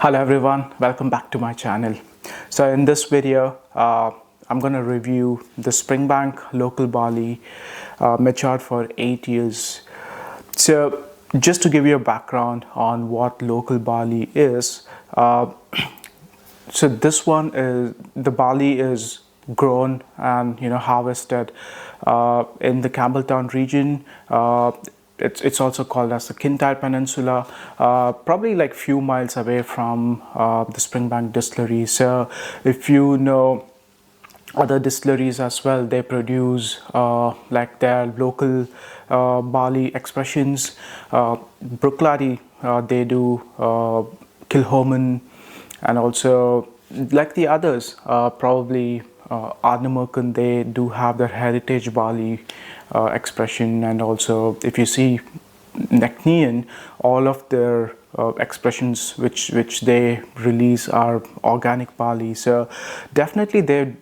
Hello everyone, welcome back to my channel. So in this video, I'm going to review the Springbank Local Barley, matured for 8 years. So just to give you a background on what local barley is, so this one is, the barley is grown and harvested in the Campbeltown region. It's also called as the Kintyre Peninsula, probably like few miles away from the Springbank distillery. So if you know other distilleries as well, they produce like their local barley expressions. Bruichladdich, they do Kilchoman, and also like the others, probably Ardnamurchan, they do have their heritage barley expression. And also if you see Necknean, all of their expressions which they release are organic barley. So definitely they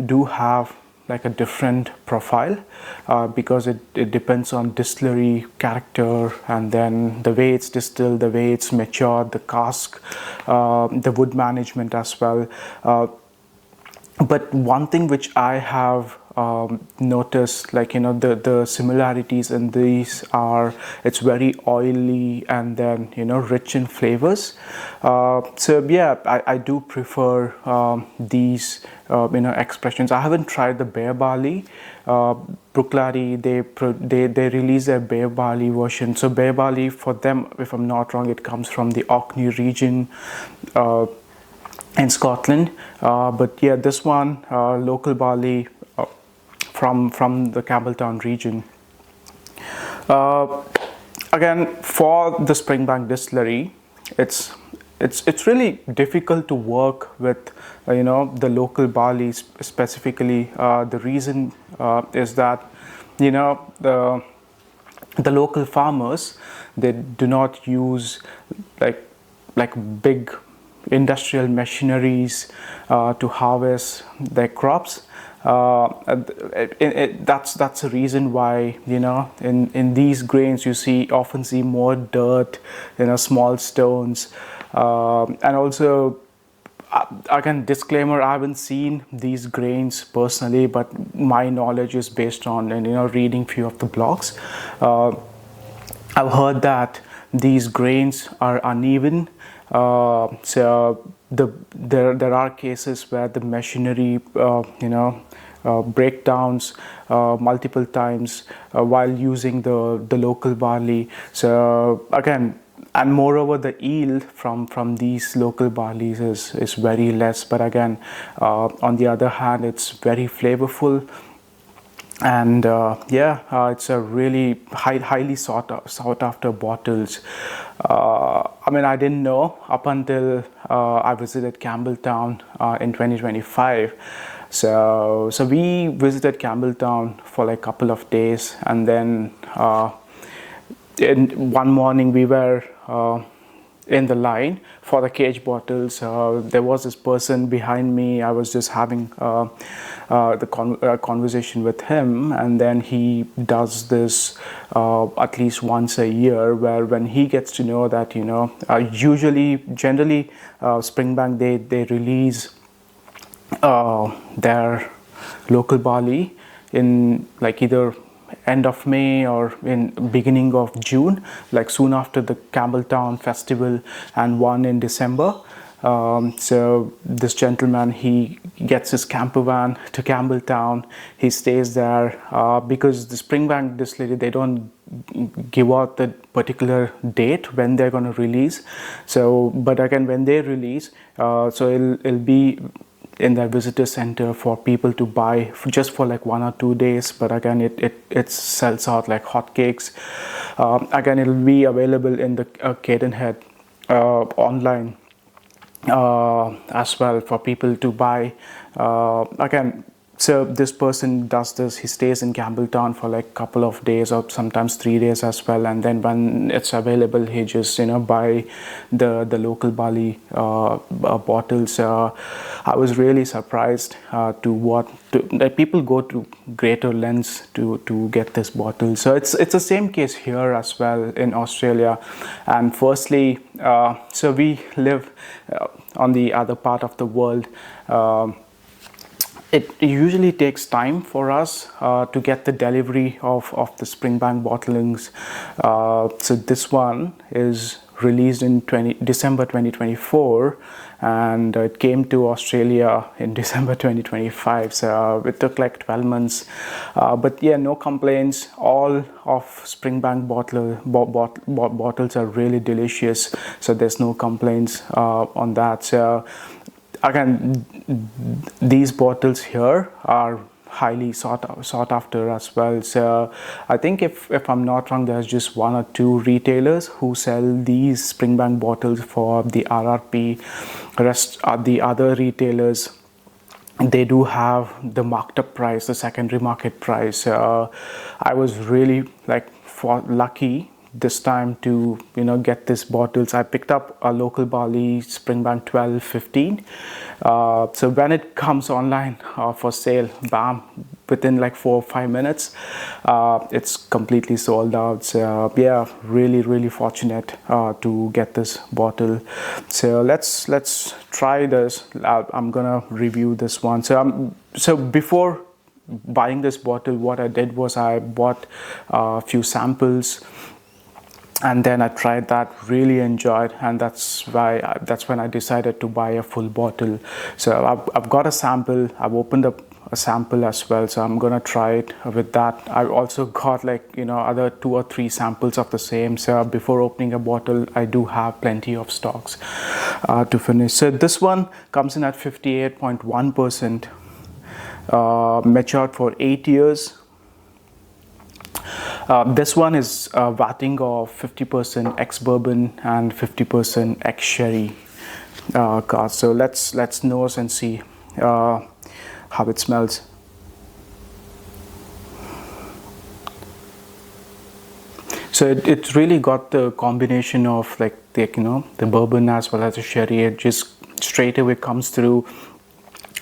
do have like a different profile, because it depends on distillery character, and then the way it's distilled, the way it's matured, the cask, the wood management as well. But one thing which I have noticed, like the similarities in these are, it's very oily and then rich in flavors. So yeah, I do prefer these expressions. I haven't tried the Bere barley. Bruichladdich, they release their Bere barley version. So Bere barley, for them, if I'm not wrong, it comes from the Orkney region in Scotland. But yeah, this one, local barley from the Campbeltown region. Again, for the Springbank distillery, it's really difficult to work with the local barley specifically. The reason is that the local farmers, they do not use like big industrial machineries to harvest their crops. That's the reason why in these grains you often see more dirt, small stones, and also again, disclaimer, I haven't seen these grains personally, but my knowledge is based on reading few of the blogs. I've heard that these grains are uneven. So there are cases where the machinery breakdowns multiple times while using the local barley. So again, and moreover, the yield from these local barleys is very less. But again, on the other hand, it's very flavorful. And it's a really highly sought after bottles. I mean, I didn't know up until I visited Campbeltown in 2025. So we visited Campbeltown for like a couple of days, and then in one morning we were in the line for the cage bottles. There was this person behind me. I was just having the conversation with him, and then he does this at least once a year, where when he gets to know that generally Springbank, they release their local barley in like either end of May or in beginning of June, like soon after the Campbeltown festival, and one in December. So this gentleman, he gets his camper van to Campbeltown. He stays there because the Springbank distillery, they don't give out the particular date when they're going to release. So, but again, when they release, so it'll be in their visitor center for people to buy just for like 1 or 2 days. But again, it sells out like hotcakes. Again, it'll be available in the Cadenhead online as well for people to buy. Again, So this person does this. He stays in Campbeltown for like a couple of days or sometimes 3 days as well. And then when it's available, he just buy the local barley bottles. I was really surprised that people go to greater lengths to get this bottle. So it's the same case here as well in Australia. And firstly, so we live on the other part of the world. It usually takes time for us to get the delivery of the Springbank bottlings. So this one is released in December 2024, and it came to Australia in December 2025. So it took like 12 months. But yeah, no complaints. All of Springbank bottles are really delicious. So there's no complaints on that. So again, these bottles here are highly sought after as well. So I think if I'm not wrong, there's just 1 or 2 retailers who sell these Springbank bottles for the RRP. Rest are the other retailers. They do have the marked up price, the secondary market price. I was really lucky this time to get these bottles. I picked up a local barley Springbank 1215. So when it comes online for sale, bam, within like 4 or 5 minutes, it's completely sold out. So yeah, really fortunate to get this bottle. So let's try this. I'm gonna review this one. So before buying this bottle, what I did was I bought a few samples. And then I tried that, really enjoyed, and that's when I decided to buy a full bottle. So I've got a sample. I've opened up a sample as well, so I'm gonna try it with that. I've also got other 2 or 3 samples of the same. So before opening a bottle, I do have plenty of stocks to finish. So this one comes in at 58.1%, matured for 8 years. This one is vatting of 50% ex-bourbon and 50% ex-sherry cask. So let's nose and see how it smells. So it's really got the combination of the bourbon as well as the sherry. It just straight away comes through.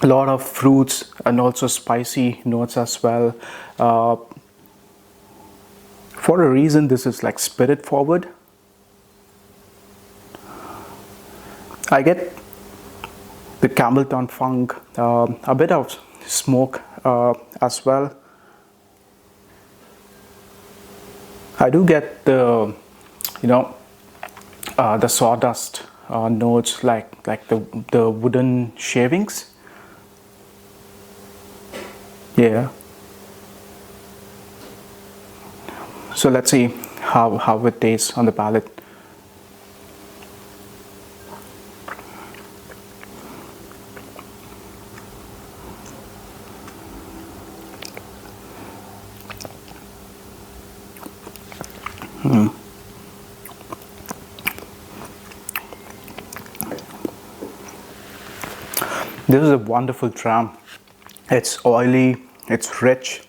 A lot of fruits and also spicy notes as well. For a reason, this is like spirit forward. I get the Campbeltown funk, a bit of smoke as well. I do get the the sawdust notes, like the wooden shavings. Yeah. So let's see how it tastes on the palate. This is a wonderful dram. It's oily, it's rich,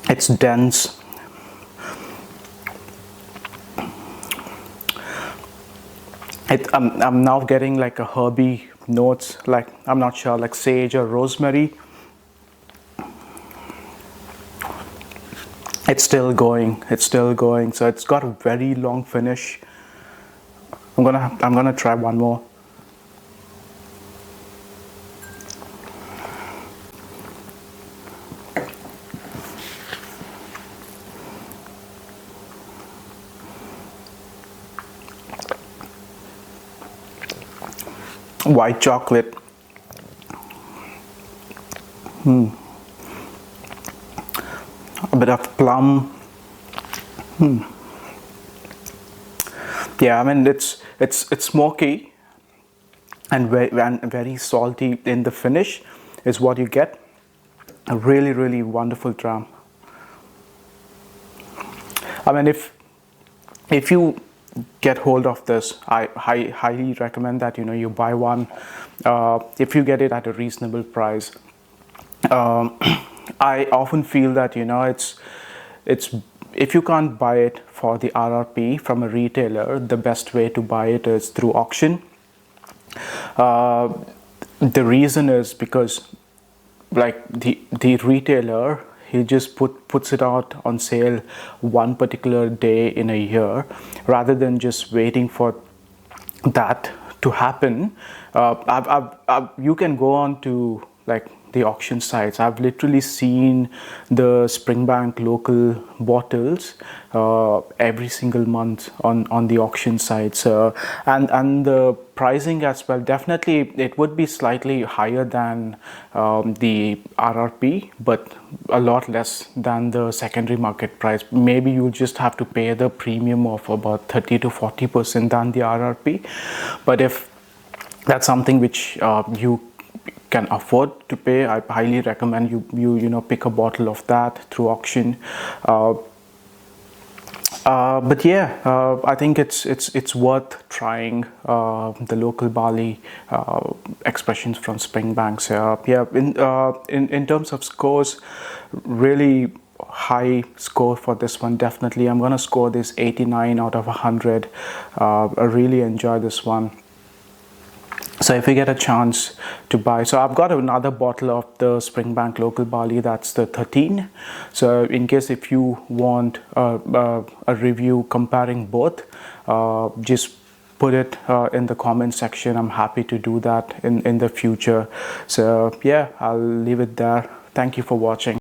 it's dense. I'm now getting like a herby notes, like I'm not sure, like sage or rosemary. It's still going. So it's got a very long finish. I'm gonna try one more. White chocolate. A bit of plum. Yeah, I mean it's smoky and very salty in the finish is what you get. A really wonderful dram. I mean, if you get hold of this. I highly recommend that you buy one if you get it at a reasonable price. I often feel that it's if you can't buy it for the RRP from a retailer, the best way to buy it is through auction. The reason is because, like, the retailer, he just puts it out on sale one particular day in a year, rather than just waiting for that to happen. You can go on to, like, the auction sites. I've literally seen the Springbank local bottles every single month on the auction sites, and the pricing as well. Definitely it would be slightly higher than the RRP, but a lot less than the secondary market price. Maybe you just have to pay the premium of about 30 to 40% than the RRP. But if that's something which you can afford to pay, I highly recommend you pick a bottle of that through auction. But yeah, I think it's worth trying the local barley expressions from Springbank. So yeah, in terms of scores, really high score for this one. Definitely, I'm gonna score this 89 out of 100. I really enjoy this one. So if you get a chance to buy, so I've got another bottle of the Springbank local barley, that's the 13. So in case if you want a review comparing both, just put it in the comment section. I'm happy to do that in the future. So yeah, I'll leave it there. Thank you for watching.